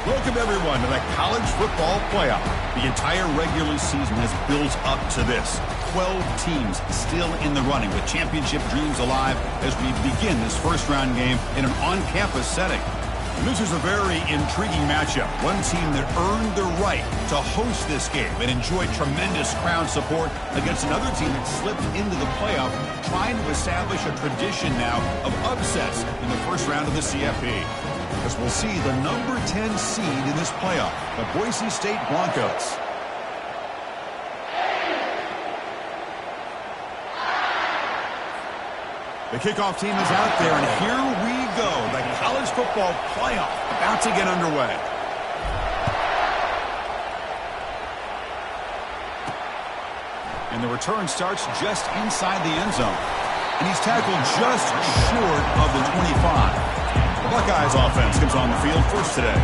Welcome, everyone, to the College Football Playoff. The entire regular season has built up to this. 12 teams still in the running with championship dreams alive as we begin this first-round game in an on-campus setting. This is a very intriguing matchup. One team that earned the right to host this game and enjoyed tremendous crowd support against another team that slipped into the playoff, trying to establish a tradition now of upsets in the first round of the CFP. As we'll see the number 10 seed in this playoff, the Boise State Broncos. The kickoff team is out there, and here we go. The college football playoff about to get underway. And the return starts just inside the end zone. And he's tackled just short of the 25. The Buckeyes offense comes on the field first today.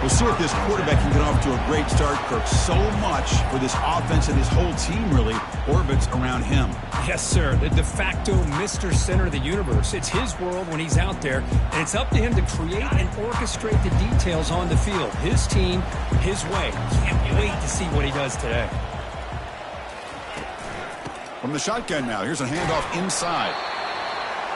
We'll see if this quarterback can get off to a great start, Kirk. So much for this offense and his whole team really orbits around him. Yes, sir. The de facto Mr. Center of the universe. It's his world when he's out there, and it's up to him to create and orchestrate the details on the field. His team, his way. Can't wait to see what he does today. From the shotgun now, here's a handoff inside.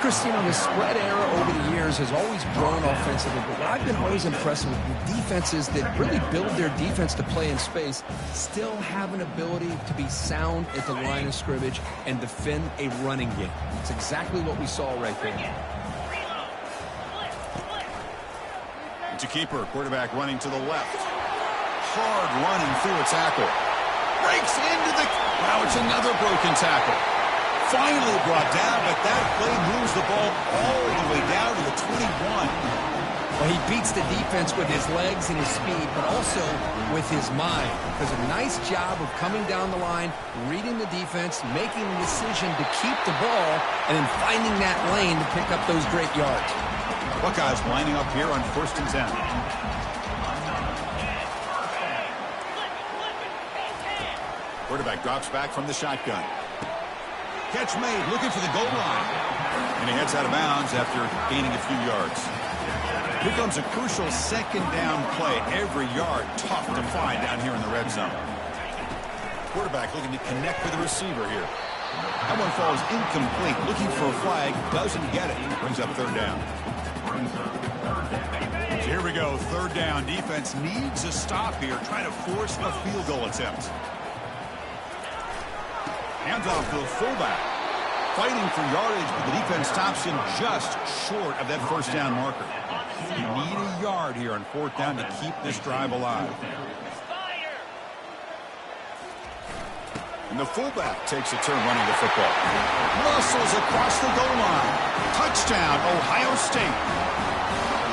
Christine, the spread era over the years has always grown offensively, but what I've been always impressed with defenses that really build their defense to play in space still have an ability to be sound at the line of scrimmage and defend a running game. It's exactly what we saw right there. It's a keeper, quarterback running to the left. Hard running through a tackle. Breaks into the... Now it's another broken tackle. Finally brought down, but that play moves the ball all the way down to the 21. Well, he beats the defense with his legs and his speed, but also with his mind. Does a nice job of coming down the line, reading the defense, making the decision to keep the ball, and then finding that lane to pick up those great yards. Buckeyes lining up here on 1st and 10. Quarterback drops back from the shotgun. Catch made, looking for the goal line. And he heads out of bounds after gaining a few yards. Here comes a crucial 2nd down play. Every yard tough to find down here in the red zone. Quarterback looking to connect with the receiver here. That one falls incomplete. Looking for a flag, doesn't get it. Brings up 3rd down. So here we go, 3rd down. Defense needs a stop here, trying to force a field goal attempt. Hands off to the fullback. Fighting for yardage, but the defense stops him just short of that 1st down marker. You need a yard here on 4th down to keep this drive alive. And the fullback takes a turn running the football. Muscles across the goal line. Touchdown, Ohio State.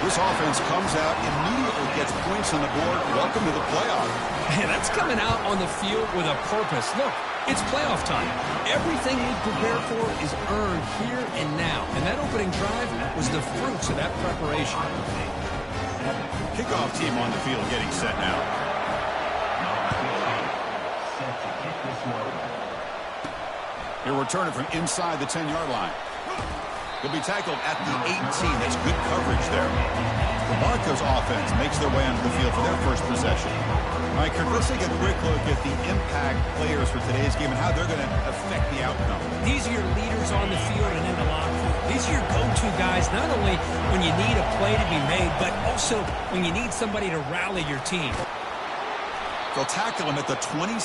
This offense comes out, immediately gets points on the board. Welcome to the playoff. And that's coming out on the field with a purpose. Look, it's playoff time. Everything we prepare for is earned here and now. And that opening drive was the fruits of that preparation. Kickoff team on the field getting set now. He'll return it from inside the 10-yard line. He'll be tackled at the 18. That's good coverage there. The Broncos offense makes their way onto the field for their first possession. All right, Kirk, let's take a quick look at the impact players for today's game and how they're going to affect the outcome. These are your leaders on the field and in the locker room. These are your go-to guys, not only when you need a play to be made, but also when you need somebody to rally your team. They'll tackle him at the 27.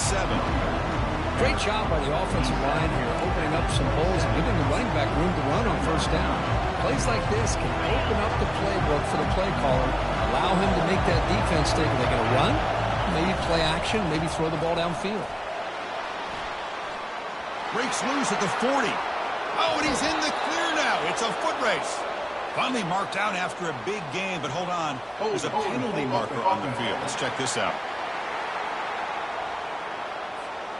Great job by the offensive line here, opening up some holes and giving the running back room to run on 1st down. Plays like this can open up the playbook for the play caller, allow him to make that defense think, are they going to run? Maybe play action, maybe throw the ball downfield. Breaks loose at the 40. Oh, and he's in the clear now. It's a foot race. Finally marked out after a big game, but hold on. There's a penalty marker on the field. Let's check this out.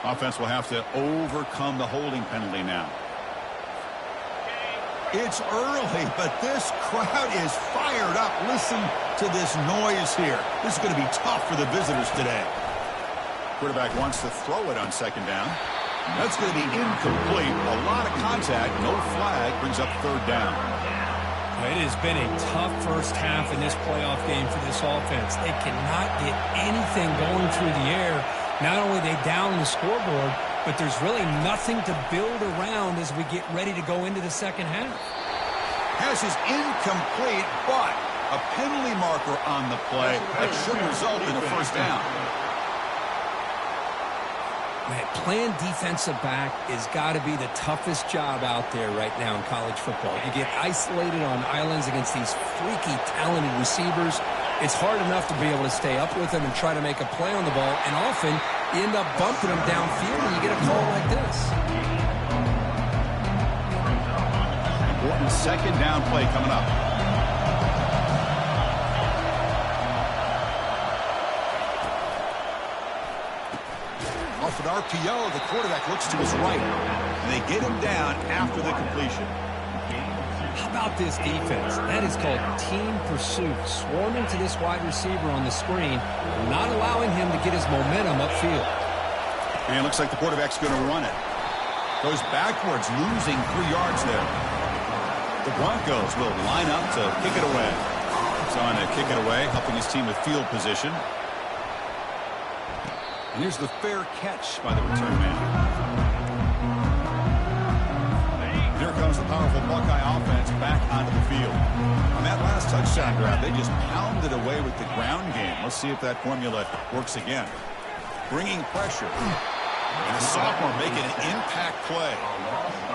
Offense will have to overcome the holding penalty now. It's early, but this crowd is fired up. Listen to this noise here. This is going to be tough for the visitors today. Quarterback wants to throw it on 2nd down. That's going to be incomplete. A lot of contact, no flag, brings up 3rd down. It has been a tough first half in this playoff game for this offense. They cannot get anything going through the air. Not only are they down the scoreboard, but there's really nothing to build around as we get ready to go into the second half. Pass is incomplete, but a penalty marker on the play that should result in a first down. Man, playing defensive back has got to be the toughest job out there right now in college football. You get isolated on islands against these freaky, talented receivers. It's hard enough to be able to stay up with them and try to make a play on the ball, and often you end up bumping them downfield and you get a call like this. Important second down play coming up. Off an RPO, the quarterback looks to his right, and they get him down after the completion. How about this defense? That is called team pursuit. Swarming to this wide receiver on the screen, not allowing him to get his momentum upfield. And it looks like the quarterback's going to run it. Goes backwards, losing 3 yards there. The Broncos will line up to kick it away. He's on to kick it away, helping his team with field position. And here's the fair catch by the return man. Here comes the powerful Buckeye offense back onto the field. On that last touchdown drive, they just pounded away with the ground game. Let's see if that formula works again. Bringing pressure. And the sophomore making an impact play.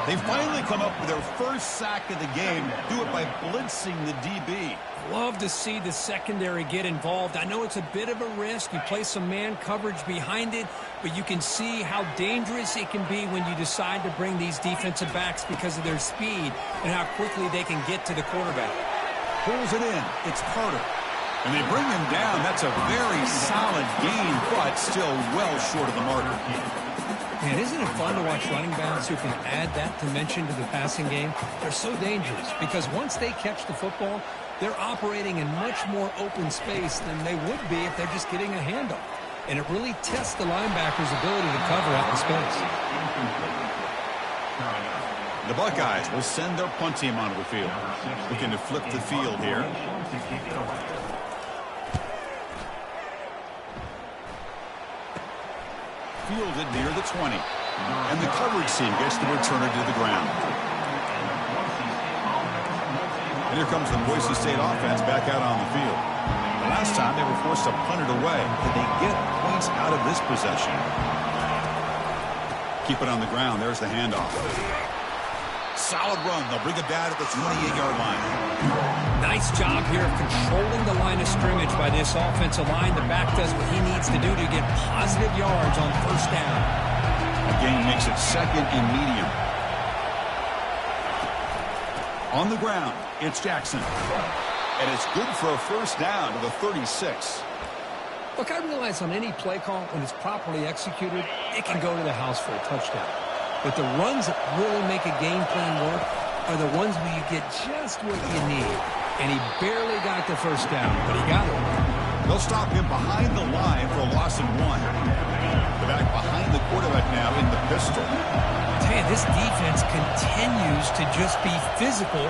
They finally come up with their first sack of the game. Do it by blitzing the DB. Love to see the secondary get involved. I know it's a bit of a risk. You play some man coverage behind it, but you can see how dangerous it can be when you decide to bring these defensive backs because of their speed and how quickly they can get to the quarterback. Pulls it in. It's Carter. And they bring him down. That's a very solid gain, but still well short of the marker. Man, isn't it fun to watch running backs who can add that dimension to the passing game? They're so dangerous because once they catch the football, they're operating in much more open space than they would be if they're just getting a handoff. And it really tests the linebacker's ability to cover out in space. The Buckeyes will send their punt team onto the field. Looking to flip the field here. Fielded near the 20. And the coverage team gets the returner to the ground. And here comes the Boise State offense back out on the field. The last time they were forced to punt it away. Did they get points out of this possession? Keep it on the ground. There's the handoff. Solid run. They'll bring it down at the 28-yard line. Nice job here of controlling the line of scrimmage by this offensive line. The back does what he needs to do to get positive yards on first down. The gain makes it second and medium. On the ground, it's Jackson. And it's good for a first down to the 36. Look, I realize on any play call, when it's properly executed, it can go to the house for a touchdown. But the runs that really make a game plan work are the ones where you get just what you need. And he barely got the first down, but he got it. They'll stop him behind the line for a loss of 1. The back behind the quarterback now in the pistol. I tell you, this defense continues to just be physical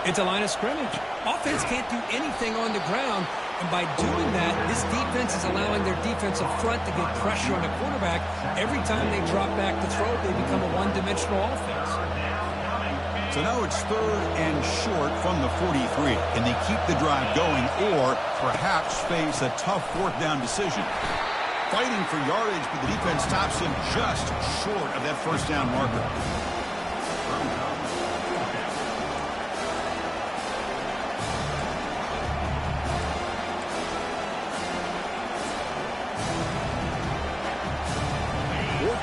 at the line of scrimmage. Offense can't do anything on the ground. And by doing that, this defense is allowing their defensive front to get pressure on the quarterback. Every time they drop back to throw, they become a one-dimensional offense. So now it's third and short from the 43. Can they keep the drive going or perhaps face a tough fourth down decision? Fighting for yardage, but the defense stops him just short of that first down marker.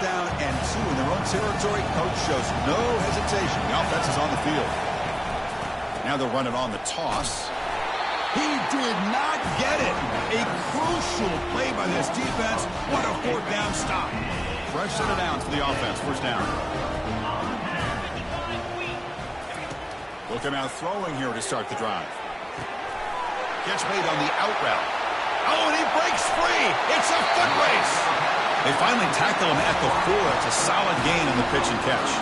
Down and 2 in their own territory. Coach shows no hesitation. The offense is on the field. Now they'll run it on the toss. He did not get it. A crucial play by this defense. What a fourth down stop. Fresh set of downs for the offense. First down. Look him out throwing here to start the drive. Catch made on the out route. Oh, and he breaks free. It's a foot race. They finally tackle him at the 4. It's a solid gain on the pitch and catch.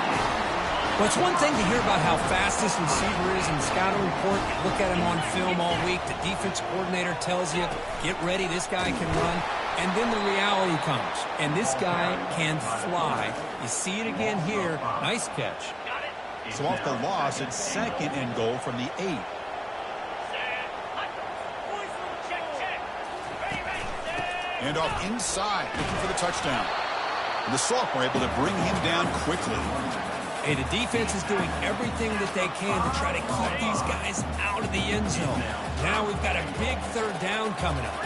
Well, it's one thing to hear about how fast this receiver is in the scouting report. You look at him on film all week. The defense coordinator tells you, get ready, this guy can run. And then the reality comes, and this guy can fly. You see it again here. Nice catch. So off the loss, it's 2nd and goal from the 8. And off inside, looking for the touchdown. And the sophomore able to bring him down quickly. Hey, the defense is doing everything that they can to try to keep these guys out of the end zone. Now we've got a big 3rd down coming up.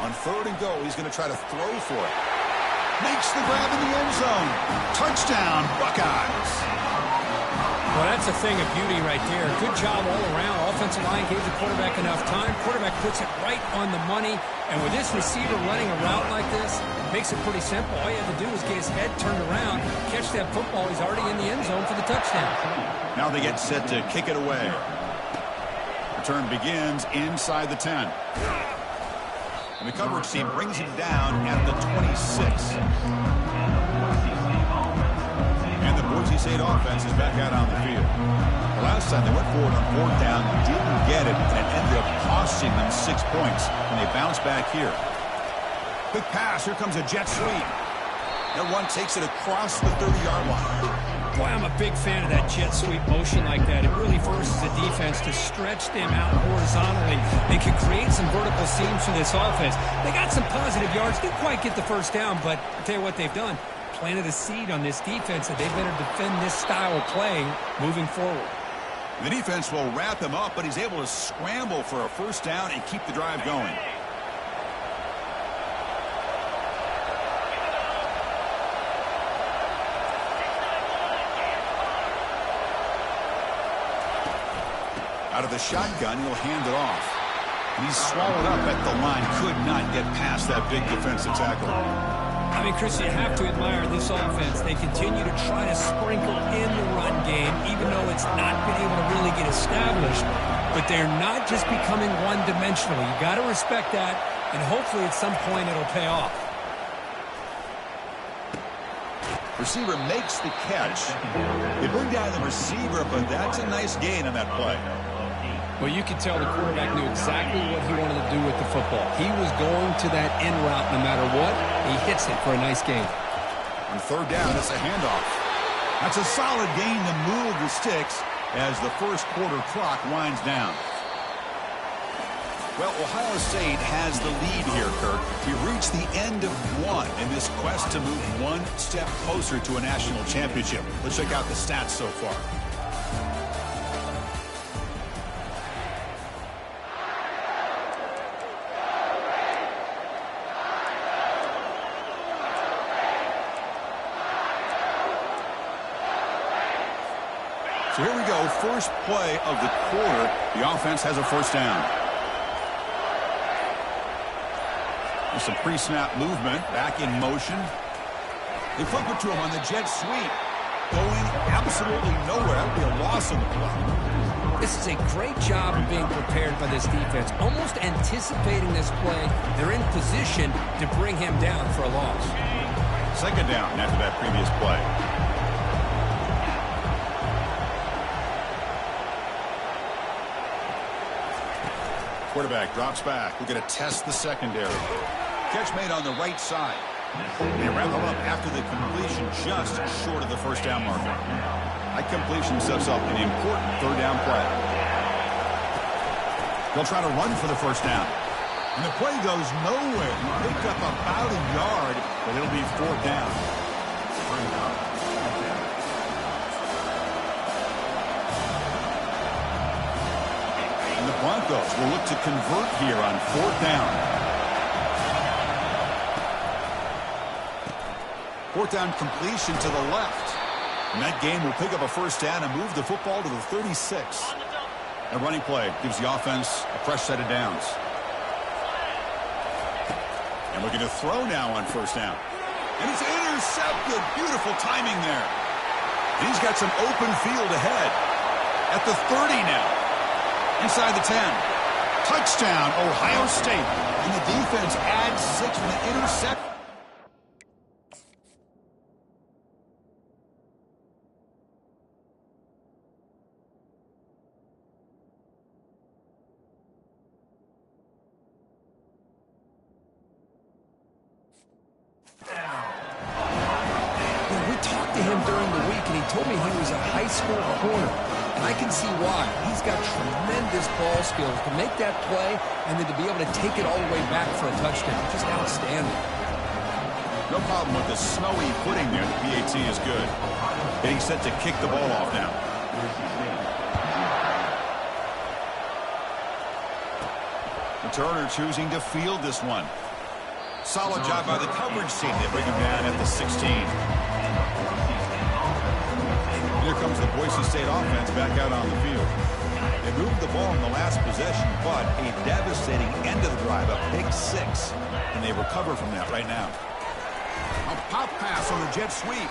On 3rd and goal, he's going to try to throw for it. Makes the grab in the end zone. Touchdown, Buckeyes. Well, that's a thing of beauty right there. Good job all around. Offensive line gave the quarterback enough time. Quarterback puts it right on the money. And with this receiver running a route like this, it makes it pretty simple. All you have to do is get his head turned around, catch that football. He's already in the end zone for the touchdown. Now they get set to kick it away. Return begins inside the 10. And the coverage team brings him down at the 26. And the Boise State offense is back out on the field. The last time they went forward on 4th down, didn't get it, and it ended up costing them 6 points. And they bounce back here. Quick pass. Here comes a jet sweep. That one takes it across the 30-yard line. Boy, I'm a big fan of that jet sweep motion like that. It really forces the defense to stretch them out horizontally and can create some vertical seams for this offense. They got some positive yards. Didn't quite get the 1st down, but I'll tell you what they've done. Planted a seed on this defense that they better defend this style of play moving forward. The defense will wrap him up, but he's able to scramble for a 1st down and keep the drive going. Out of the shotgun, he'll hand it off. And he's swallowed up at the line. Could not get past that big defensive tackle. I mean, Chris, you have to admire this offense. They continue to try to sprinkle in the run game, even though it's not been able to really get established. But they're not just becoming one-dimensional. You got to respect that, and hopefully at some point it'll pay off. Receiver makes the catch. They bring down the receiver, but that's a nice gain on that play. Well, you can tell the quarterback knew exactly what he wanted to do with the football. He was going to that end route no matter what. He hits it for a nice gain. On 3rd down, it's a handoff. That's a solid gain to move the sticks as the 1st quarter clock winds down. Well, Ohio State has the lead here, Kirk. We've reached the end of one in this quest to move one step closer to a national championship. Let's check out the stats so far. So here we go, 1st play of the quarter. The offense has a 1st down. There's some pre-snap movement, back in motion. They flip it to him on the jet sweep. Going absolutely nowhere. That would be a loss on the play. This is a great job of being prepared by this defense. Almost anticipating this play. They're in position to bring him down for a loss. 2nd down after that previous play. Quarterback drops back. We're going to test the secondary. Catch made on the right side. They wrap him up after the completion just short of the 1st down marker. That completion sets up an important 3rd down play. They'll try to run for the 1st down. And the play goes nowhere. He picked up about a yard, but it'll be 4th down. Broncos will look to convert here on 4th down. 4th down completion to the left. And that game will pick up a 1st down and move the football to the 36. A running play gives the offense a fresh set of downs. And looking to throw now on 1st down. And it's intercepted. Beautiful timing there. And he's got some open field ahead. At the 30 now. Inside the 10. Touchdown, Ohio State. And the defense adds 6 with an interception. to him during the week, and he told me he was a high school corner. And I can see why. He's got tremendous ball skills to make that play and then to be able to take it all the way back for a touchdown. Just outstanding. No problem with the snowy footing there. The PAT is good. Getting set to kick the ball off now. Returner choosing to field this one. Solid job by the coverage team. They bring him down at the 16. Here comes the Boise State offense back out on the field. They moved the ball in the last possession, but a devastating end of the drive, a pick 6. And they recover from that right now. A pop pass on the jet sweep.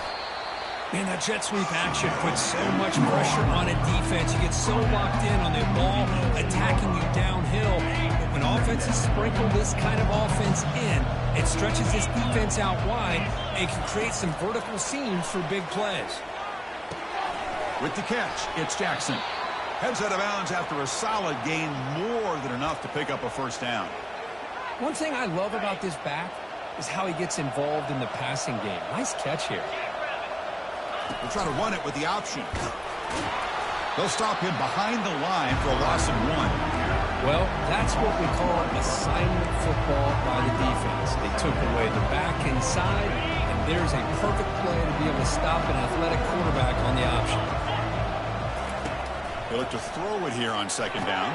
Man, that jet sweep action puts so much pressure on a defense. You get so locked in on the ball attacking you downhill. But when offenses sprinkle this kind of offense in, it stretches this defense out wide and can create some vertical seams for big plays. With the catch, it's Jackson. Heads out of bounds after a solid gain, more than enough to pick up a first down. One thing I love about this back is how he gets involved in the passing game. Nice catch here. They'll try to run it with the option. They'll stop him behind the line for a loss of 1. Well, that's what we call assignment football by the defense. They took away the back inside, and there's a perfect play to be able to stop an athletic quarterback on the option. They look to throw it here on second down.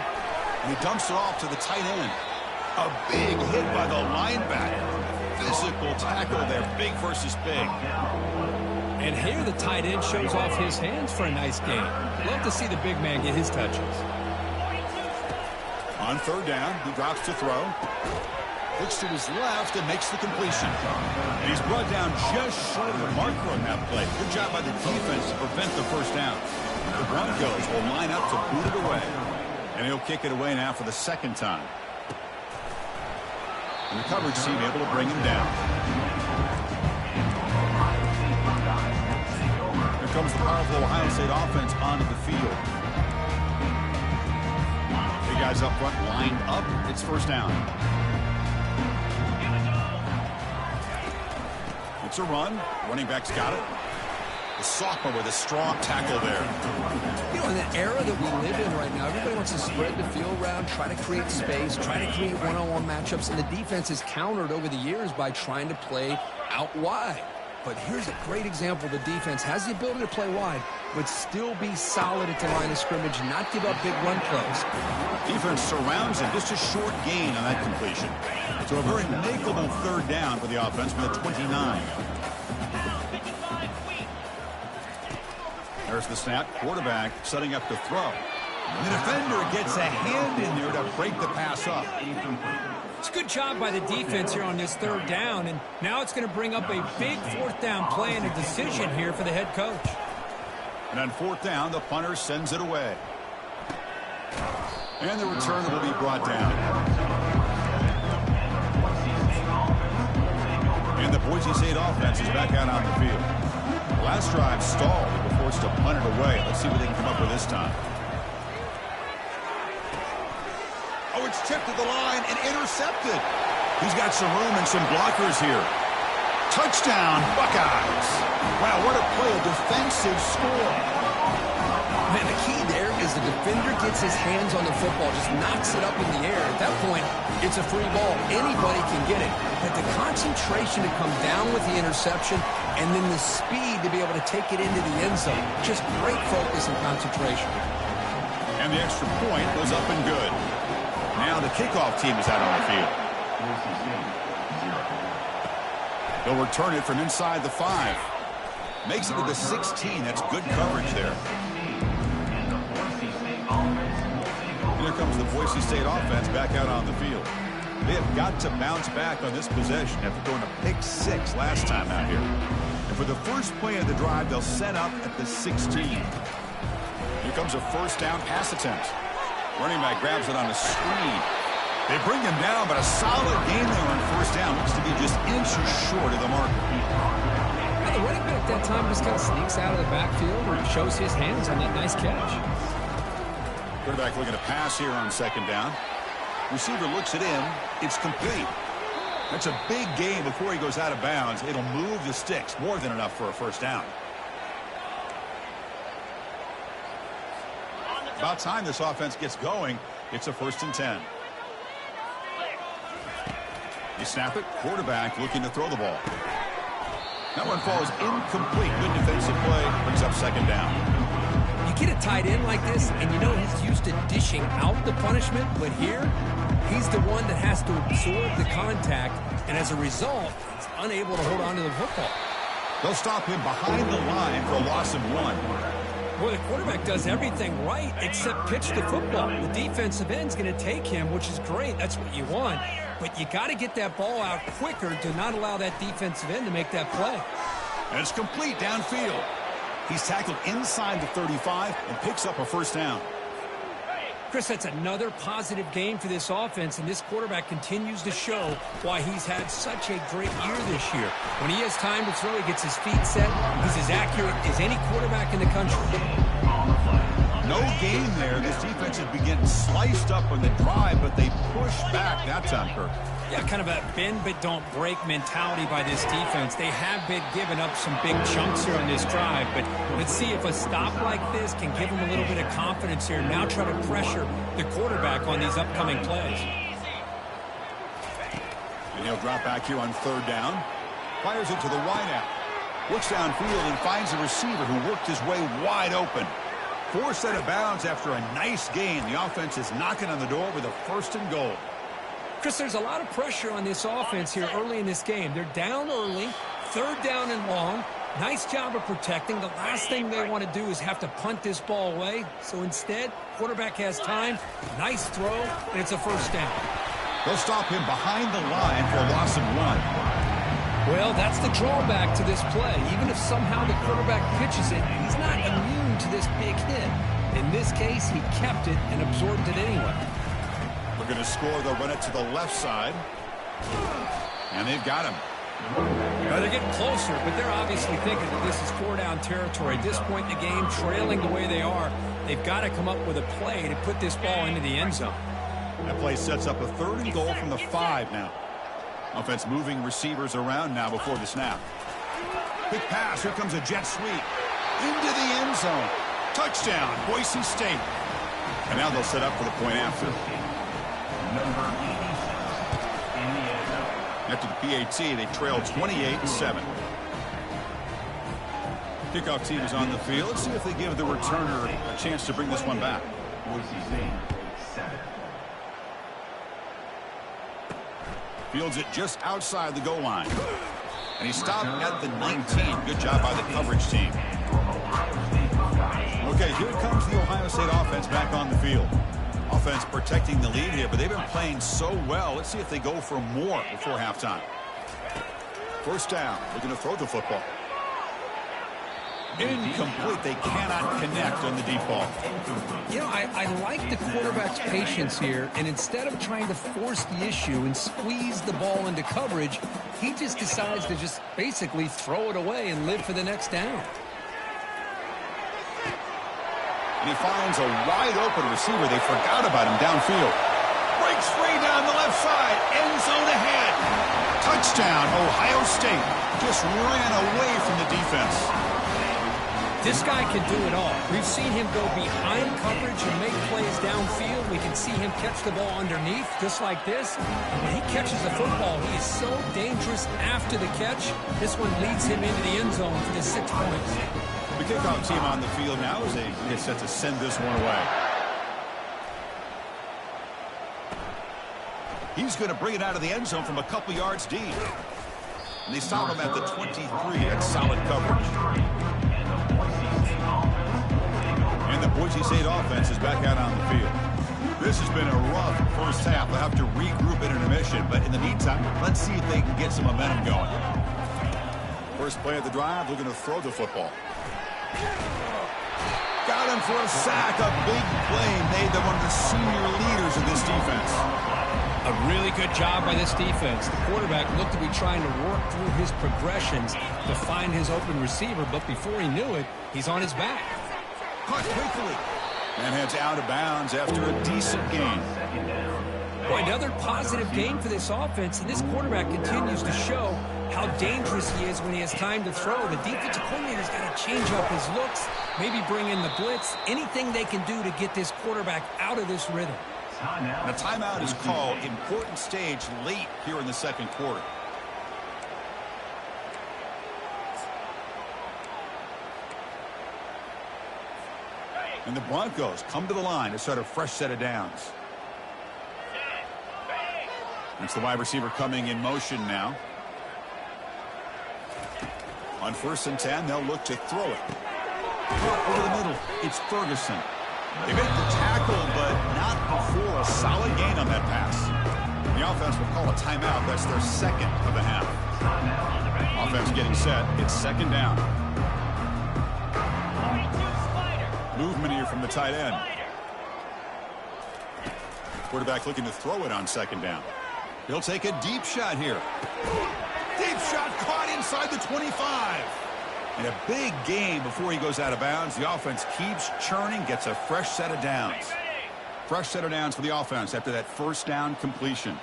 And he dumps it off to the tight end. A big hit by the linebacker. Physical tackle there, big versus big. And here the tight end shows off his hands for a nice gain. Love to see the big man get his touches. On third down, he drops to throw. Looks to his left and makes the completion. And he's brought down just short of the marker on that play. Good job by the defense to prevent the first down. The Broncos will line up to boot it away. And he'll kick it away now for the second time. And the coverage team able to bring him down. Here comes the powerful Ohio State offense onto the field. Big guys up front lined up. It's first down. It's a run. Running back's got it. The sophomore with a strong tackle there. You know, in the era that we live in right now, everybody wants to spread the field around, try to create space, try to create one-on-one matchups, and the defense is countered over the years by trying to play out wide. But here's a great example. The defense has the ability to play wide, but still be solid at the line of scrimmage, not give up big run plays. Defense surrounds him. Just a short gain on that completion. So a very makeable third down for the offense from the 29. There's the snap. Quarterback setting up to throw. And the defender gets a hand in there to break the pass up. It's a good job by the defense here on this third down, and now it's going to bring up a big fourth down play and a decision here for the head coach. And on fourth down, the punter sends it away. And the return will be brought down. And the Boise State offense is back out on the field. The last drive stalled and were forced to punt it away. Let's see what they can come up with this time. Oh, it's tipped to the line and intercepted. He's got some room and some blockers here. Touchdown, Buckeyes. Wow, what a play, a defensive score. Man, the key there is the defender gets his hands on the football, just knocks it up in the air. At that point, it's a free ball. Anybody can get it. But the concentration to come down with the interception and then the speed to be able to take it into the end zone. Just great focus and concentration. And the extra point goes up and good. Now the kickoff team is out on the field. They'll return it from inside the 5. Makes it to the 16. That's good coverage there. And here comes the Boise State offense back out on the field. They have got to bounce back on this possession after going to pick 6 last time out here. And for the first play of the drive, they'll set up at the 16. Here comes a first down pass attempt. Running back grabs it on a screen. They bring him down, but a solid gain there on first down. Looks to be just inches short of the marker. Now, the running back that time just kind of sneaks out of the backfield and shows his hands on that nice catch. Quarterback looking to pass here on second down. Receiver looks it in. It's complete. That's a big gain before he goes out of bounds. It'll move the sticks. More than enough for a first down. About time this offense gets going. It's a 1st and 10. You snap it. Quarterback looking to throw the ball. That one falls incomplete. Good defensive play. Brings up 2nd down. You get a tight end like this, and you know he's used to dishing out the punishment, but here, he's the one that has to absorb the contact, and as a result, he's unable to hold on to the football. They'll stop him behind the line for a loss of 1. Boy, the quarterback does everything right except pitch the football. The defensive end's going to take him, which is great. That's what you want. But you got to get that ball out quicker to not allow that defensive end to make that play. And it's complete downfield. He's tackled inside the 35 and picks up a 1st down. Chris, that's another positive game for this offense, and this quarterback continues to show why he's had such a great year this year. When he has time to throw, he gets his feet set. He's as accurate as any quarterback in the country. No game there. This defense has been getting sliced up on the drive, but they push back that time, Kirk. Yeah, kind of a bend but don't break mentality by this defense. They have been giving up some big chunks here on this drive, but let's see if a stop like this can give them a little bit of confidence here. Now try to pressure the quarterback on these upcoming plays. And he'll drop back here on 3rd down. Fires it to the wideout. Looks downfield and finds a receiver who worked his way wide open. Forced out of bounds after a nice gain. The offense is knocking on the door with a 1st and goal. Chris, there's a lot of pressure on this offense here early in this game. They're down early, 3rd down and long. Nice job of protecting. The last thing they want to do is have to punt this ball away. So instead, quarterback has time. Nice throw, and it's a 1st down. They'll stop him behind the line for a loss of 1. Well, that's the drawback to this play. Even if somehow the quarterback pitches it, he's not immune to this big hit. In this case, he kept it and absorbed it anyway. We're going to score. They'll run it to the left side. And they've got him. They're getting closer, but they're obviously thinking that this is 4-down territory. At this point in the game, trailing the way they are, they've got to come up with a play to put this ball into the end zone. That play sets up a 3rd and goal from the 5 now. Offense moving receivers around now before the snap. Quick pass. Here comes a jet sweep. Into the end zone. Touchdown, Boise State. And now they'll set up for the point after. After the PAT, they trailed 28-7. Kickoff team is on the field. Let's see if they give the returner a chance to bring this one back. Fields it just outside the goal line. And he stopped at the 19. Good job by the coverage team. Okay, here comes the Ohio State offense back on the field. Offense protecting the lead here, but they've been playing so well. Let's see if they go for more before halftime. 1st down. Looking to throw the football. Incomplete. They cannot connect on the deep ball. You know, I like the quarterback's patience here, and instead of trying to force the issue and squeeze the ball into coverage, he just decides to just basically throw it away and live for the next down. And he finds a wide-open receiver. They forgot about him downfield. Breaks free down the left side. End zone ahead. Touchdown, Ohio State. Just ran away from the defense. This guy can do it all. We've seen him go behind coverage and make plays downfield. We can see him catch the ball underneath, just like this. When he catches the football, he is so dangerous after the catch. This one leads him into the end zone for the 6 points. The kickoff team on the field now as they get set to send this one away. He's going to bring it out of the end zone from a couple yards deep. And they stop him at the 23. That's solid coverage. And the Boise State offense is back out on the field. This has been a rough 1st half. They'll have to regroup in intermission. But in the meantime, let's see if they can get some momentum going. First play of the drive, they're going to throw the football. Got him for a sack. A big play made them one of the senior leaders of this defense. A really good job by this defense. The quarterback looked to be trying to work through his progressions to find his open receiver, but before he knew it, he's on his back. Caught quickly. And heads out of bounds after a decent gain. Boy, another positive game for this offense, and this quarterback continues to show how dangerous he is when he has time to throw. The defensive coordinator's got to change up his looks, maybe bring in the blitz, anything they can do to get this quarterback out of this rhythm. And a timeout is called. Important stage late here in the second quarter. And the Broncos come to the line to start a fresh set of downs. It's the wide receiver coming in motion now. On 1st and 10, they'll look to throw it. Over the middle, it's Ferguson. They make the tackle, but not before a solid gain on that pass. The offense will call a timeout. That's their second of the half. Offense getting set. It's 2nd down. Movement here from the tight end. Quarterback looking to throw it on 2nd down. He'll take a deep shot here. Deep shot caught inside the 25. And a big gain before he goes out of bounds. The offense keeps churning, gets a fresh set of downs. Fresh set of downs for the offense after that 1st down completion.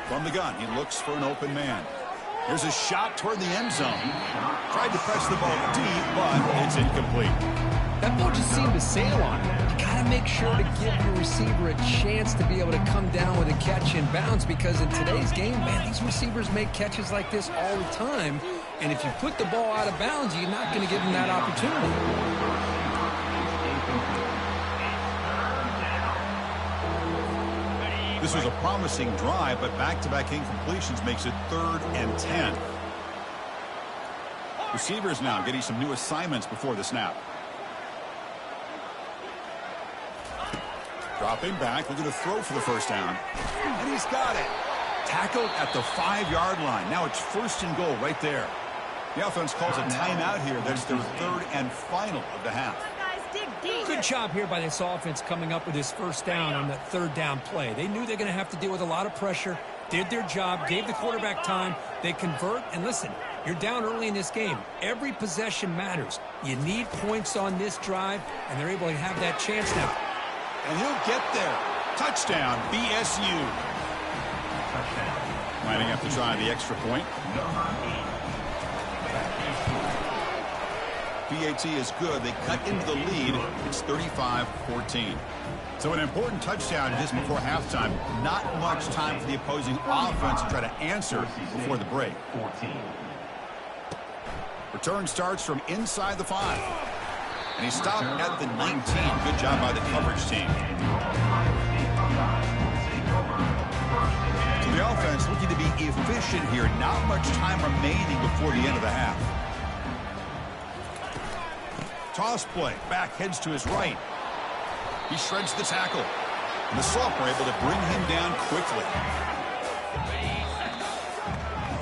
From the gun, he looks for an open man. There's a shot toward the end zone. Tried to press the ball deep, but it's incomplete. That ball just seemed to sail on him. You got to make sure to give your receiver a chance to be able to come down with a catch in bounds, because in today's game, man, these receivers make catches like this all the time. And if you put the ball out of bounds, you're not going to give them that opportunity. This was a promising drive, but back-to-back incompletions makes it 3rd and 10. Receivers now getting some new assignments before the snap. Dropping back, looking to throw for the 1st down. And he's got it. Tackled at the 5-yard line. Now it's 1st and goal right there. The offense calls a timeout here. That's their 3rd and final of the half. Good job here by this offense coming up with this 1st down on that 3rd down play. They knew they're going to have to deal with a lot of pressure, did their job, gave the quarterback time. They convert, and listen, you're down early in this game. Every possession matters. You need points on this drive, and they're able to have that chance now. And he'll get there. Touchdown, BSU. Might have to try the extra point. PAT is good. They cut into the lead. It's 35-14. So an important touchdown just before halftime. Not much time for the opposing offense to try to answer before the break. Return starts from inside the 5. And he stopped at the 19. Good job by the coverage team. So the offense looking to be efficient here. Not much time remaining before the end of the half. Toss play. Back heads to his right. He shreds the tackle. And the sophomore able to bring him down quickly.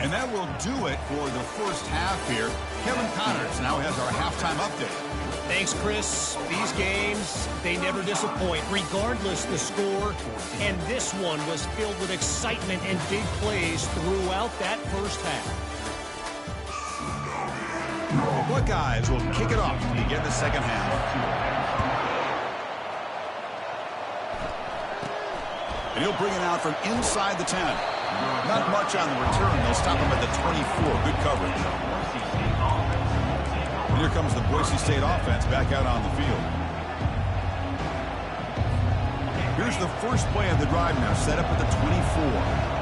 And that will do it for the 1st half here. Kevin Connors now has our halftime update. Thanks, Chris. These games, they never disappoint, regardless the score. And this one was filled with excitement and big plays throughout that 1st half. The Buckeyes will kick it off to begin the 2nd half. And he'll bring it out from inside the 10. Not much on the return. They'll stop him at the 24. Good coverage. And here comes the Boise State offense back out on the field. Here's the first play of the drive now, set up at the 24.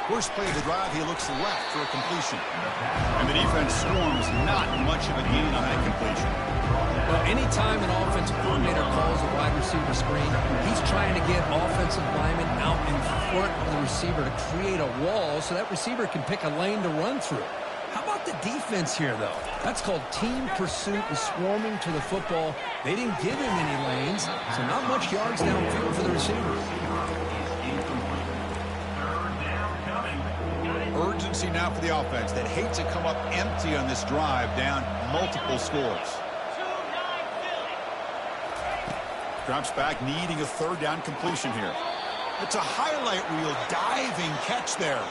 First play of the drive, he looks left for a completion. And the defense swarms, not much of a gain on that completion. Well, anytime an offensive coordinator calls a wide receiver screen, he's trying to get offensive linemen out in front of the receiver to create a wall so that receiver can pick a lane to run through. How about the defense here, though? That's called team pursuit and swarming to the football. They didn't give him any lanes, so not much yards downfield for the receiver. Urgency now for the offense that hates to come up empty on this drive, down multiple scores. Drops back, needing a 3rd down completion here. It's a highlight reel diving catch there.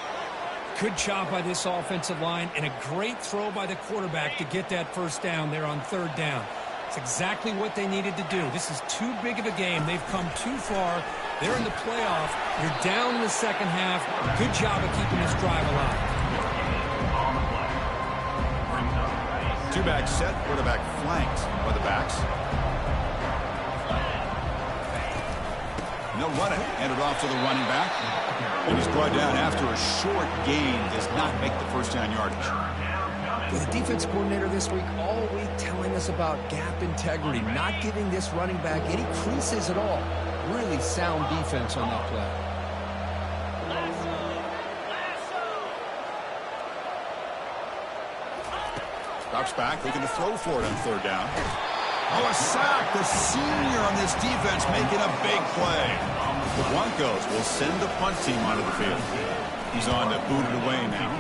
Good job by this offensive line and a great throw by the quarterback to get that first down there on third down. It's exactly what they needed to do. This is too big of a game. They've come too far. They're in the playoff. You're down in the second half. Good job of keeping this drive alive. Two-back set, quarterback flanked by the backs. And they'll run it. Hand it off to the running back. And he's brought down after a short gain. Does not make the first down yardage. With the defense coordinator this week all week telling us about gap integrity, not giving this running back any creases at all. Really sound defense on that play. Drops back, looking to throw for it on third down. Oh, a sack. The senior on this defense making a big play. The Broncos will send the punt team onto the field. He's on to boot it away now.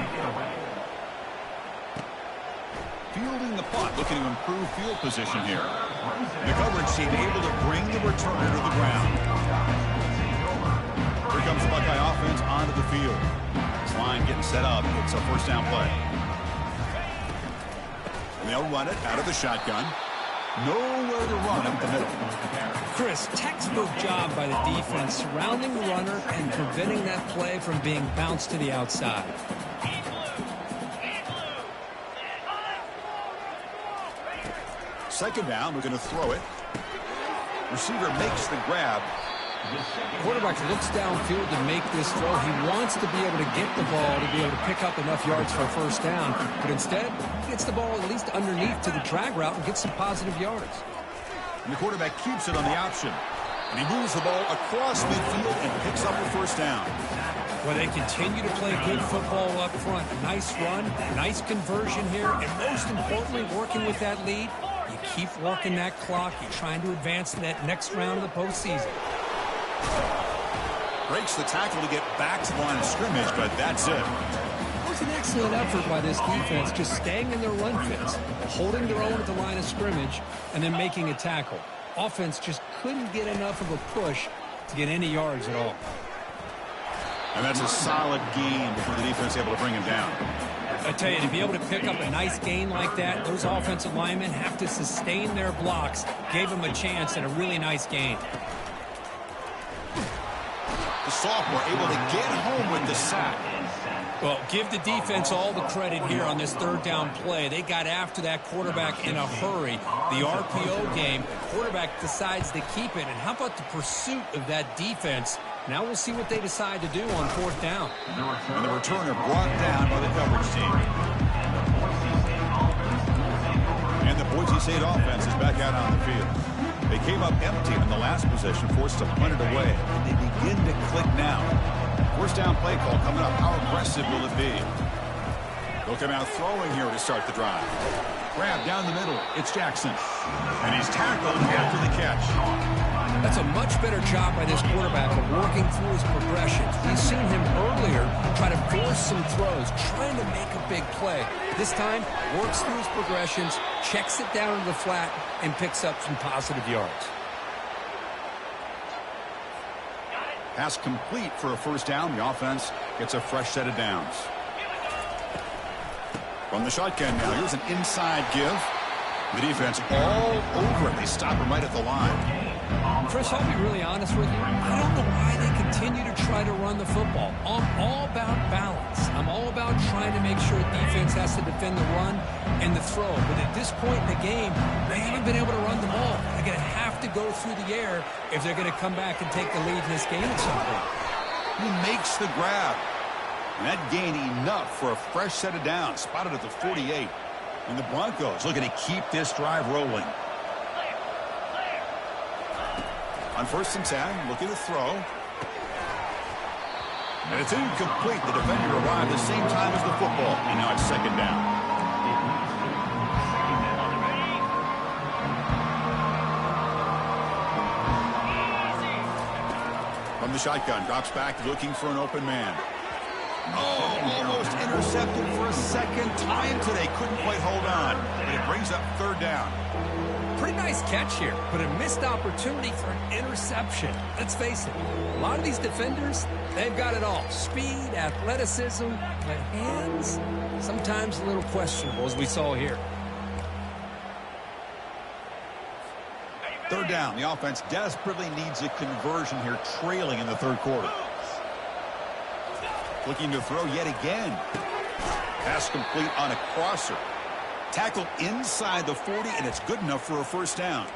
Fielding the punt, looking to improve field position here. The coverage team able to bring the returner to the ground. Here comes the Buckeye offense onto the field. This line getting set up. It's a first down play. And they'll run it out of the shotgun. Nowhere to run up the middle. Chris, textbook job by the defense surrounding the runner and preventing that play from being bounced to the outside. Second down, we're going to throw it. Receiver makes the grab. Quarterback looks downfield to make this throw. He wants to be able to get the ball to be able to pick up enough yards for a first down. But instead, he gets the ball at least underneath to the drag route and gets some positive yards. And the quarterback keeps it on the option. And he moves the ball across midfield and picks up the first down. Well, they continue to play good football up front. Nice run, nice conversion here, and most importantly, working with that lead. You keep working that clock. You're trying to advance to that next round of the postseason. Breaks the tackle to get back to the line of scrimmage, but that's it. It was an excellent effort by this defense, just staying in their run fits, holding their own at the line of scrimmage, and then making a tackle. Offense just couldn't get enough of a push to get any yards at all. And that's a solid gain before the defense able to bring him down. I tell you, to be able to pick up a nice gain like that, those offensive linemen have to sustain their blocks. Gave them a chance at a really nice gain. The sophomore able to get home with the sack. Well, give the defense all the credit here on this third down play. They got after that quarterback in a hurry. The RPO game, quarterback decides to keep it. And how about the pursuit of that defense? Now we'll see what they decide to do on fourth down. And the returner brought down by the coverage team. And the Boise State offense is back out on the field. They came up empty in the last possession, forced to punt it away. And they begin to click now. First down play call coming up. How aggressive will it be? They'll come out throwing here to start the drive. Grab down the middle. It's Jackson. And he's tackled after the catch. That's a much better job by this quarterback of working through his progressions. We've seen him earlier try to force some throws, trying to make a big play. This time, works through his progressions, checks it down to the flat, and picks up some positive yards. Pass complete for a first down. The offense gets a fresh set of downs. From the shotgun now, here's an inside give. The defense all over it. They stop him right at the line. Chris, I'll be really honest with you. I don't know why they continue to try to run the football. I'm all about balance. I'm all about trying to make sure defense has to defend the run and the throw. But at this point in the game, they haven't been able to run the ball. They're going to have to go through the air if they're going to come back and take the lead in this game at some point. He makes the grab. And that gained enough for a fresh set of downs. Spotted at the 48. And the Broncos looking to keep this drive rolling. On 1st and 10, looking to throw. And it's incomplete. The defender arrived the same time as the football. And now it's second down. From the shotgun, drops back looking for an open man. Oh, almost intercepted for a second time today. Couldn't quite hold on. But it brings up third down. Pretty nice catch here, but a missed opportunity for an interception. Let's face it, a lot of these defenders, they've got it all. Speed, athleticism, but hands, sometimes a little questionable, as we saw here. Third down. The offense desperately needs a conversion here, trailing in the third quarter. Looking to throw yet again. Pass complete on a crosser. Tackled inside the 40, and it's good enough for a first down.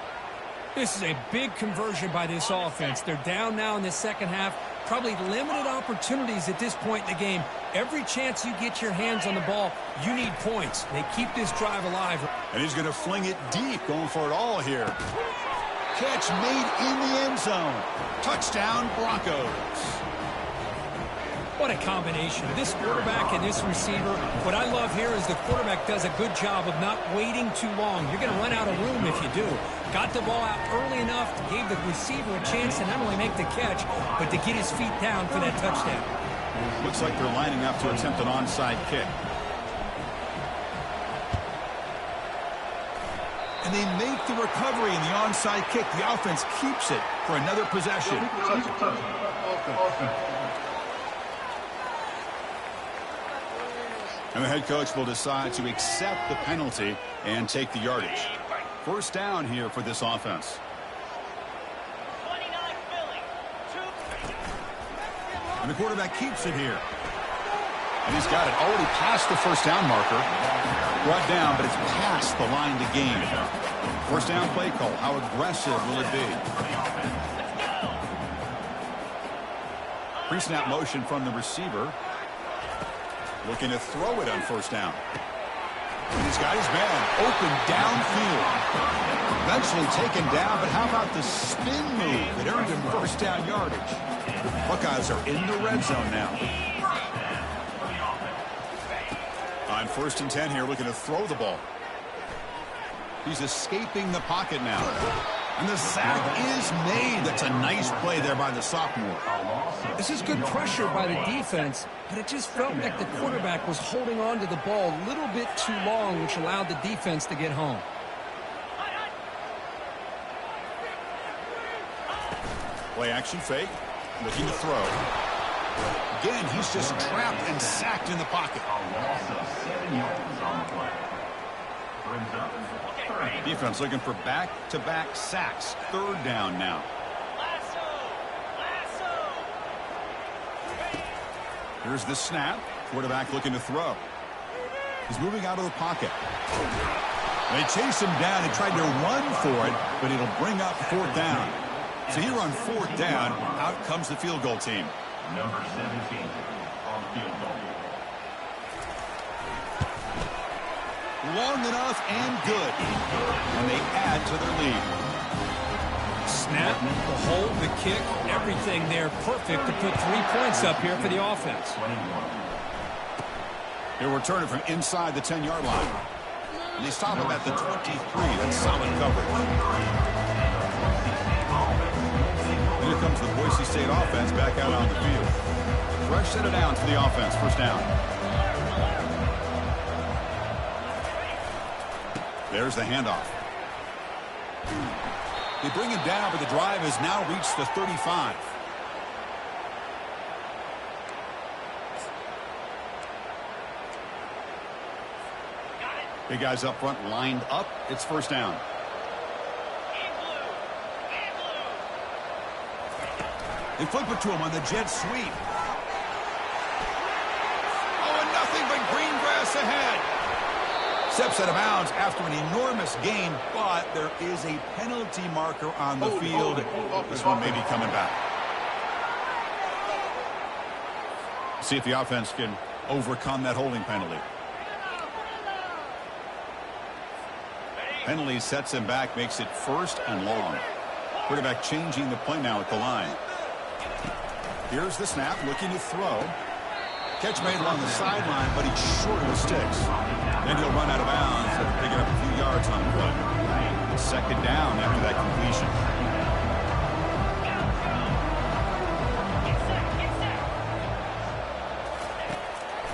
This is a big conversion by this offense. They're down now in the second half. Probably limited opportunities at this point in the game. Every chance you get your hands on the ball, you need points. They keep this drive alive. And he's going to fling it deep, going for it all here. Catch made in the end zone. Touchdown, Broncos. What a combination. This quarterback and this receiver. What I love here is the quarterback does a good job of not waiting too long. You're going to run out of room if you do. Got the ball out early enough, gave the receiver a chance to not only make the catch, but to get his feet down for that touchdown. Looks like they're lining up to attempt an onside kick. And they make the recovery in the onside kick. The offense keeps it for another possession. And the head coach will decide to accept the penalty and take the yardage. First down here for this offense. And the quarterback keeps it here. And he's got it already past the first down marker. Brought down, but it's past the line to gain. First down play call. How aggressive will it be? Pre-snap motion from the receiver. Looking to throw it on first down. And he's got his man open downfield. Eventually taken down, but how about the spin move that earned him first down yardage? Buckeyes are in the red zone now. On 1st and 10 here, looking to throw the ball. He's escaping the pocket now. And the sack is made. That's a nice play there by the sophomore. This is good pressure by the defense, but it just felt like the quarterback was holding on to the ball a little bit too long, which allowed the defense to get home. Play action fake. Looking to throw. Again, he's just trapped and sacked in the pocket. Defense looking for back-to-back sacks. Third down now. Here's the snap. Quarterback looking to throw. He's moving out of the pocket. They chase him down and tried to run for it, but it'll bring up fourth down. So here on fourth down, out comes the field goal team. Number 17 on field goal. Long enough and good. And they add to their lead. Snap, the hold, the kick, everything there perfect to put 3 points up here for the offense. He'll return it from inside the 10-yard line. And they stop him at the 23. That's solid coverage. And here comes the Boise State offense back out on the field. Fresh set it down to the offense. First down. There's the handoff. They bring him down, but the drive has now reached the 35. Big guys up front lined up. It's first down. They flip it to him on the jet sweep. Oh, and nothing but green grass ahead. Steps out of bounds after an enormous gain, but there is a penalty marker on the field. This one may be coming back. See if the offense can overcome that holding penalty. Penalty sets him back, makes it first and long. Quarterback changing the play now at the line. Here's the snap, looking to throw. Catch made along the sideline, but he's short of the sticks. Then he'll run out of bounds after picking up a few yards on the play. Second down after that completion.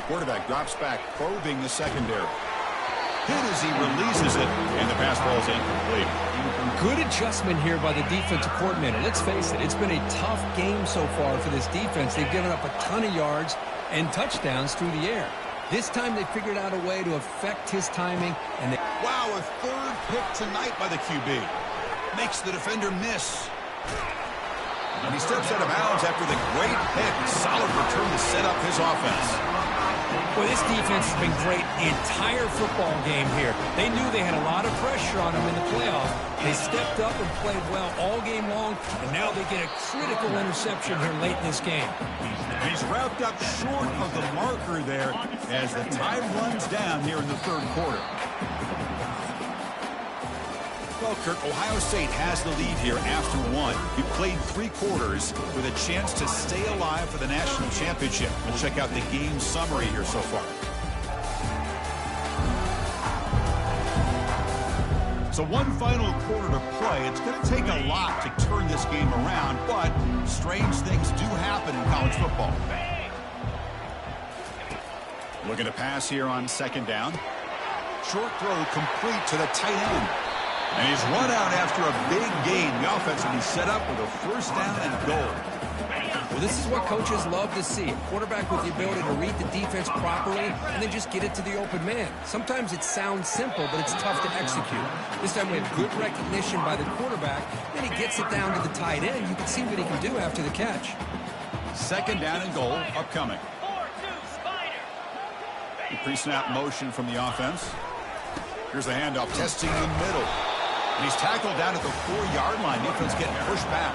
Quarterback drops back, probing the secondary. hit as he releases it, and the pass ball is incomplete. Good adjustment here by the defensive coordinator. Let's face it, it's been a tough game so far for this defense. They've given up a ton of yards and touchdowns through the air. This time they figured out a way to affect his timing. And wow, a third pick tonight by the QB. Makes the defender miss. And he steps out of bounds after the great pick. Solid return to set up his offense. Well, this defense has been great the entire football game here. They knew they had a lot of pressure on them in the playoffs. They stepped up and played well all game long, and now they get a critical interception here late in this game. He's wrapped up short of the marker there as the time runs down here in the third quarter. Well, Kirk, Ohio State has the lead here after one. You played 3 quarters with a chance to stay alive for the national championship. We'll check out the game summary here so far. So one final quarter to play. It's going to take a lot to turn this game around, but strange things do happen in college football. Looking to pass here on second down. Short throw complete to the tight end. And he's run out after a big gain. The offense will be set up with a first down and goal. Well, this is what coaches love to see. A quarterback with the ability to read the defense properly and then just get it to the open man. Sometimes it sounds simple, but it's tough to execute. This time we have good recognition by the quarterback. Then he gets it down to the tight end. You can see what he can do after the catch. Second down and goal upcoming. Pre-snap motion from the offense. Here's the handoff, testing in the middle. And he's tackled down at the 4-yard line. Defense getting pushed back.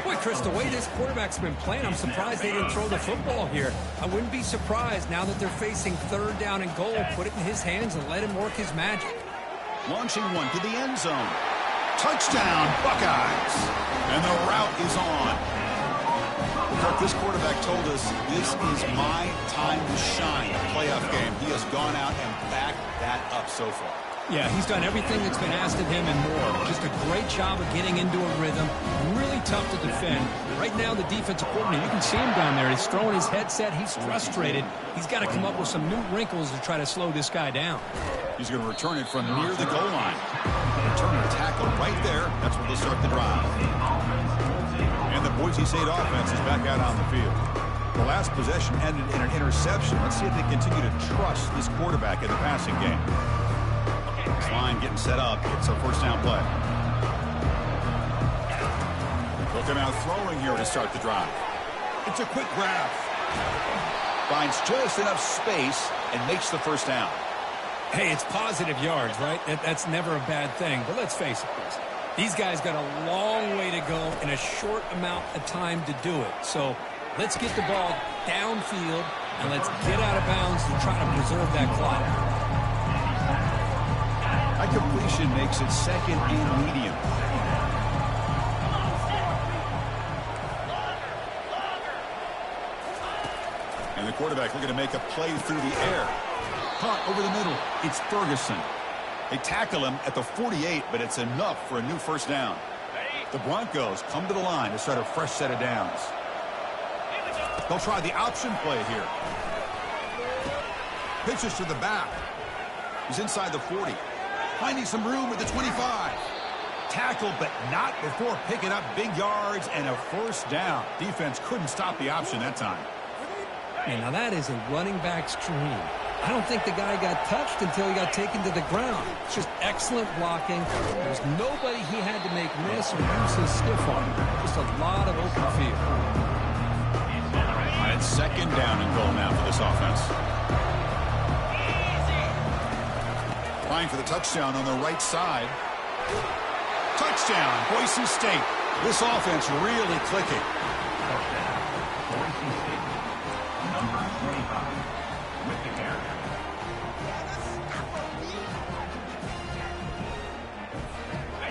Boy, Chris, the way this quarterback's been playing, I'm surprised they didn't throw the football here. I wouldn't be surprised now that they're facing third down and goal. Put it in his hands and let him work his magic. Launching one to the end zone. Touchdown, Buckeyes. And the route is on. Kirk, this quarterback told us this is my time to shine. A playoff game. He has gone out and backed that up so far. Yeah, he's done everything that's been asked of him and more. Just a great job of getting into a rhythm. Really tough to defend. Right now, the defensive coordinator, you can see him down there. He's throwing his headset. He's frustrated. He's got to come up with some new wrinkles to try to slow this guy down. He's going to return it from near the goal line. Return and tackle right there. That's where they'll start the drive. And the Boise State offense is back out on the field. The last possession ended in an interception. Let's see if they continue to trust this quarterback in the passing game. This line getting set up. It's a first down play. Looking out throwing here to start the drive. It's a quick grab. Finds just enough space and makes the first down. Hey, it's positive yards, right? That's never a bad thing. But let's face it, Chris. These guys got a long way to go in a short amount of time to do it. So let's get the ball downfield and let's get out of bounds and try to preserve that clock. That completion makes it second and medium. And the quarterback looking to make a play through the air. Caught over the middle. It's Ferguson. They tackle him at the 48, but it's enough for a new first down. The Broncos come to the line to start a fresh set of downs. They'll try the option play here. Pitches to the back. He's inside the 40. Finding some room at the 25. Tackled, but not before picking up big yards and a first down. Defense couldn't stop the option that time. And now that is a running back's dream. I don't think the guy got touched until he got taken to the ground. It's just excellent blocking. There's nobody he had to make miss or use his stiff arm. Just a lot of open field. And it's second down and goal now for this offense. Trying for the touchdown on the right side. Touchdown, Boise State. This offense really clicking. Boise State, number 25, with the carry.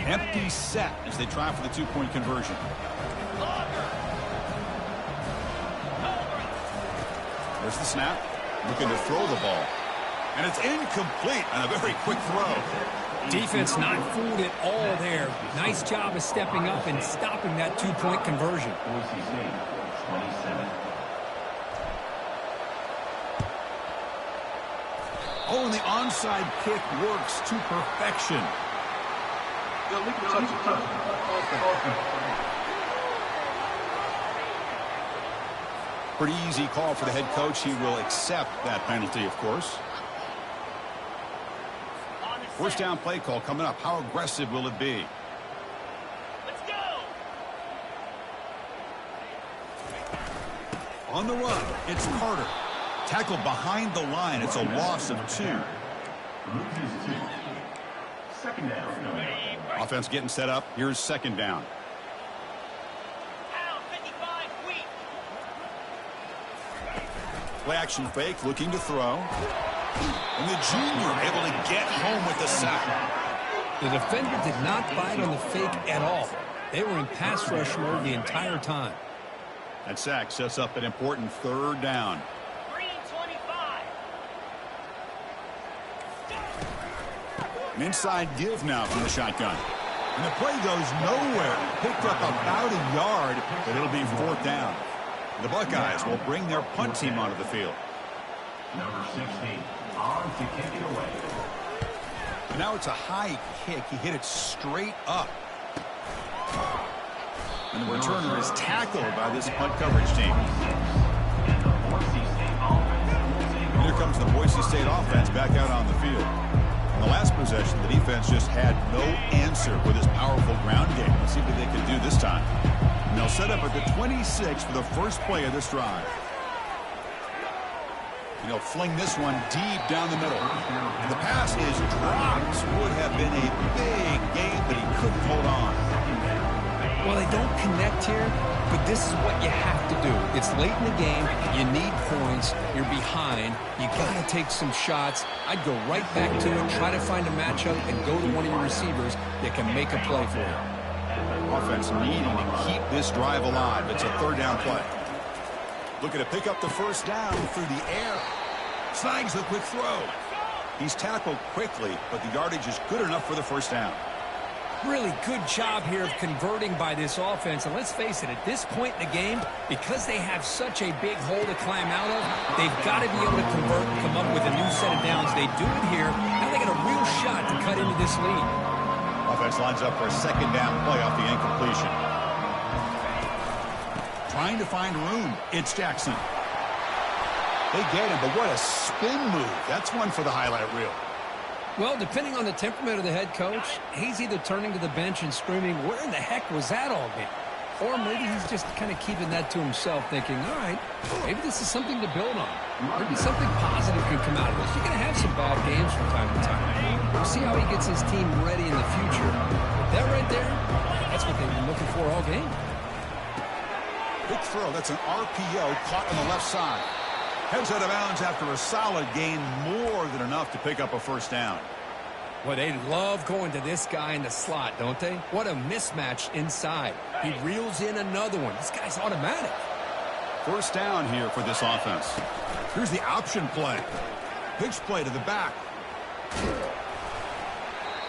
Empty set as they try for the two-point conversion. There's the snap. Looking to throw the ball. And it's incomplete on a very quick throw. Defense not fooled at all there. Nice job of stepping up and stopping that two-point conversion. Boise State, 27. Oh, and the onside kick works to perfection. Pretty easy call for the head coach. He will accept that penalty, of course. First down play call coming up. How aggressive will it be? Let's go. On the run, it's Carter. Tackled behind the line. It's a loss of 2. Second down. Offense getting set up. Here's second down. Down 55 weak. Play action fake, looking to throw. And the junior able to get home with the sack. The defender did not bite on the fake at all. They were in pass rush mode the entire time. That sack sets up an important third down. Green 25. An inside give now from the shotgun. And the play goes nowhere. Picked up about a yard, but it'll be fourth down. The Buckeyes will bring their punt team onto the field. Number 16, on to kick it away. And now it's a high kick. He hit it straight up. And the returner is tackled by this punt coverage team. Here comes the Boise State offense back out on the field. In the last possession, the defense just had no answer with this powerful ground game. Let's see what they can do this time. And they'll set up at the 26 for the first play of this drive. And he'll fling this one deep down the middle. And the pass is dropped. Would have been a big gain, but he couldn't hold on. Well, they don't connect here, but this is what you have to do. It's late in the game. You need points. You're behind. You got to take some shots. I'd go right back to it, try to find a matchup, and go to one of your receivers that can make a play for you. Offense needing to keep this drive alive. It's a third down play. Looking to pick up the first down through the air. Snags the quick throw. He's tackled quickly, but the yardage is good enough for the first down. Really good job here of converting by this offense. And let's face it, at this point in the game, because they have such a big hole to climb out of, they've got to be able to convert and come up with a new set of downs. They do it here. Now they got a real shot to cut into this lead. Offense lines up for a second down play off the incompletion. Trying to find room. It's Jackson. They get him, but what a spin move. That's one for the highlight reel. Well, depending on the temperament of the head coach, he's either turning to the bench and screaming, where in the heck was that all game? Or maybe he's just kind of keeping that to himself, thinking, all right, maybe this is something to build on. Maybe something positive can come out of this. You're going to have some bad games from time to time. We'll see how he gets his team ready in the future. That right there, that's what they've been looking for all game. Big throw. That's an RPO caught on the left side. Heads out of bounds after a solid gain, more than enough to pick up a first down. Well, they love going to this guy in the slot, don't they? What a mismatch inside. He reels in another one. This guy's automatic. First down here for this offense. Here's the option play. Pitch play to the back.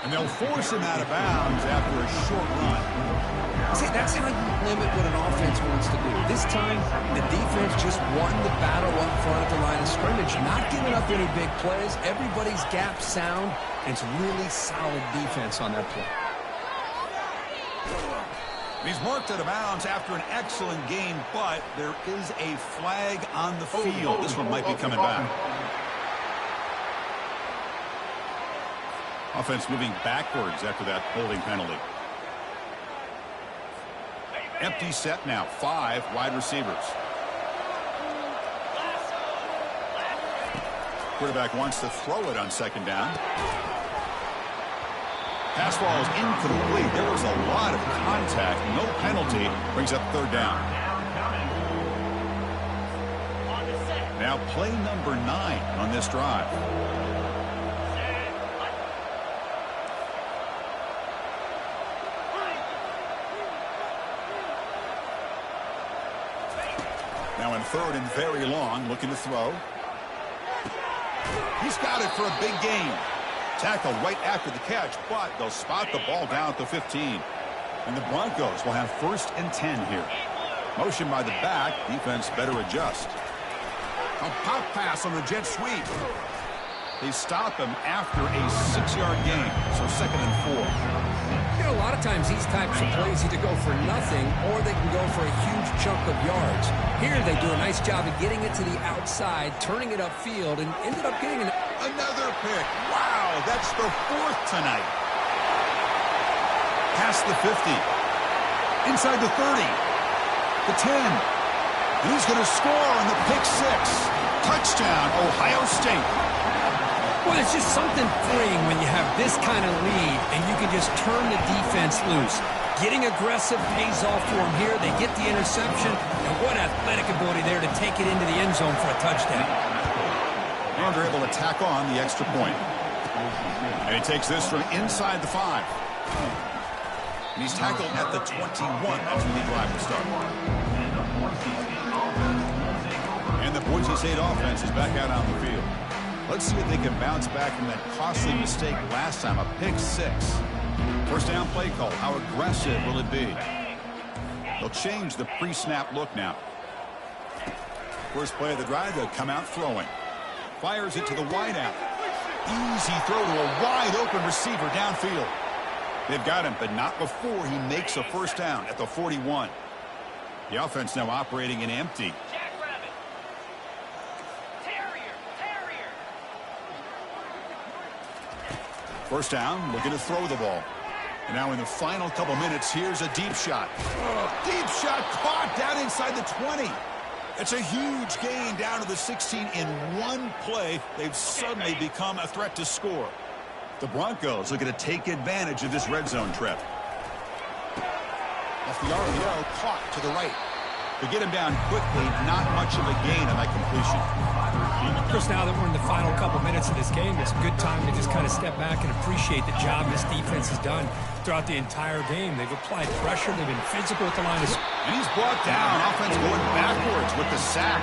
And they'll force him out of bounds after a short run. See, that's how you limit what an offense wants to do. This time, the defense just won the battle up front at the line of scrimmage, not giving up any big plays. Everybody's gap sound. It's really solid defense on that play. He's marked out of bounds after an excellent game, but there is a flag on the field. This one might be coming back. Offense moving backwards after that holding penalty. Empty set now. 5 wide receivers. Quarterback wants to throw it on second down. Pass ball is incomplete. There was a lot of contact. No penalty. Brings up third down. Now play number 9 on this drive. Now in third and very long, looking to throw. He's got it for a big gain. Tackle right after the catch, but they'll spot the ball down at the 15. And the Broncos will have first and 10 here. Motion by the back. Defense better adjust. A pop pass on the jet sweep. They stop him after a 6-yard gain, so 2nd and 4. You know, a lot of times these types of plays either go for nothing or they can go for a huge chunk of yards. Here they do a nice job of getting it to the outside, turning it upfield, and ended up getting another pick. Wow, that's the 4th tonight. Past the 50. Inside the 30. The 10. And he's going to score on the pick 6. Touchdown, Ohio State. Well, it's just something freeing when you have this kind of lead and you can just turn the defense loose. Getting aggressive pays off for them here. They get the interception, and what athletic ability there to take it into the end zone for a touchdown. And they're able to tack on the extra point. And he takes this from inside the 5. And he's tackled at the 21. That's when the drive will start. And the Boise State offense is back out on the field. Let's see if they can bounce back from that costly mistake last time, a pick 6. First down play call. How aggressive will it be? They'll change the pre-snap look now. First play of the drive, they'll come out throwing. Fires it to the wideout. Easy throw to a wide-open receiver downfield. They've got him, but not before he makes a first down at the 41. The offense now operating in empty. First down, looking to throw the ball. And now in the final couple minutes, here's a deep shot. Deep shot caught down inside the 20. It's a huge gain down to the 16 in one play. They've suddenly become a threat to score. The Broncos looking to take advantage of this red zone trip. Off the RPO, caught to the right. They get him down quickly, not much of a gain on that completion. Chris, now that we're in the final couple minutes of this game, it's a good time to just kind of step back and appreciate the job this defense has done throughout the entire game. They've applied pressure. They've been physical at the line. And he's brought down. Offense going backwards with the sack.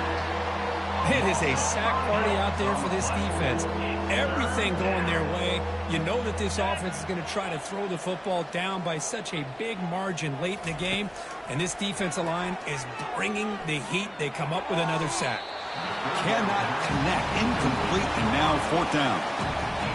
It is a sack party out there for this defense. Everything going their way. You know that this offense is going to try to throw the football down by such a big margin late in the game. And this defensive line is bringing the heat. They come up with another sack. Cannot connect. Incomplete, and now 4th down.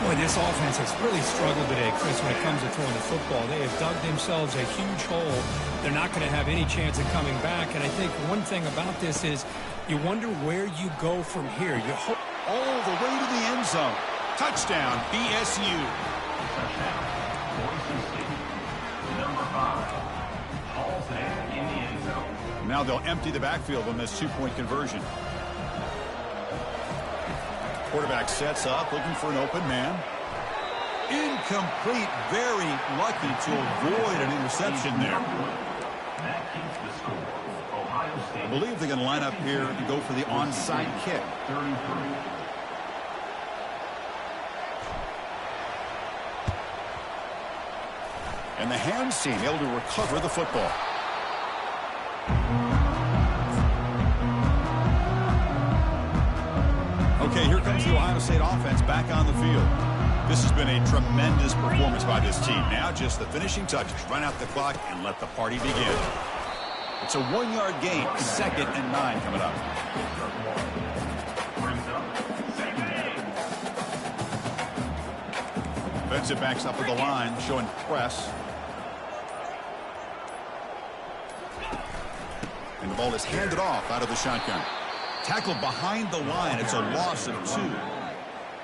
Boy, this offense has really struggled today, Chris, when it comes to throwing the football. They have dug themselves a huge hole. They're not going to have any chance of coming back. And I think one thing about this is you wonder where you go from here. You hope all the way to the end zone. Touchdown, BSU. Touchdown, Boise State. Number 5, hauls it in the end zone. Now they'll empty the backfield on this 2-point conversion. Quarterback sets up, looking for an open man. Incomplete. Very lucky to avoid an interception there. That keeps the score. Ohio State. I believe they're going to line up here to go for the onside kick. 33. And the hands team able to recover the football. Okay, here comes the Ohio State offense back on the field. This has been a tremendous performance by this team. Now just the finishing touches. Run out the clock and let the party begin. It's a 1-yard gain. 2nd and 9 coming up. Defensive backs up at the line, showing press. And the ball is handed off out of the shotgun. Tackled behind the line. It's a loss of 2.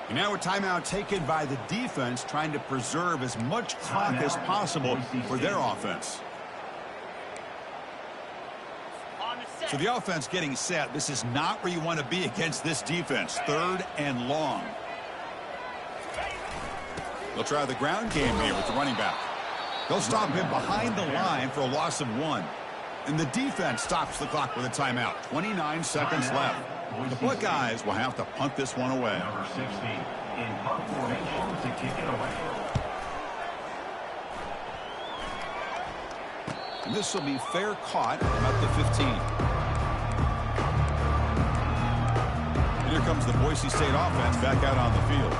And now a timeout taken by the defense, trying to preserve as much clock as possible for their offense. So the offense getting set. This is not where you want to be against this defense. 3rd and long. They'll try the ground game here with the running back. They'll stop him behind the line for a loss of 1. And the defense stops the clock with a timeout. 29 seconds left. The Buckeyes will have to punt this one away. Number 60 in punt formation to kick it away. And this will be fair caught at the 15. And here comes the Boise State offense back out on the field.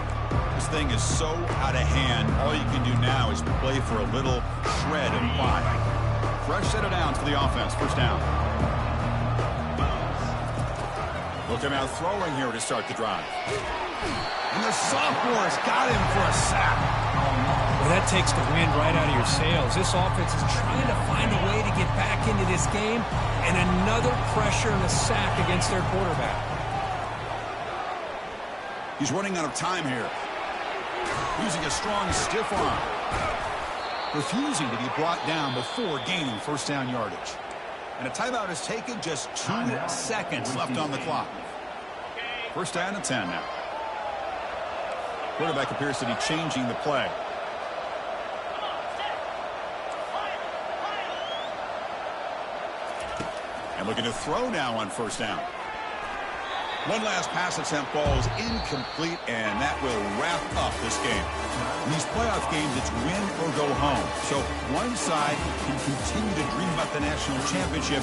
This thing is so out of hand. All you can do now is play for a little shred and fly. Fresh set of downs for the offense. First down. They'll come out throwing here to start the drive. And the sophomore's got him for a sack. Well, that takes the wind right out of your sails. This offense is trying to find a way to get back into this game, and another pressure and a sack against their quarterback. He's running out of time here. Using a strong stiff arm. Refusing to be brought down before gaining first down yardage. And a timeout is taken, just 2 seconds left on the clock. First down and 10 now. Quarterback appears to be changing the play. And looking to throw now on first down. One last pass attempt falls incomplete, and that will wrap up this game. In these playoff games, it's win or go home. So one side can continue to dream about the national championship,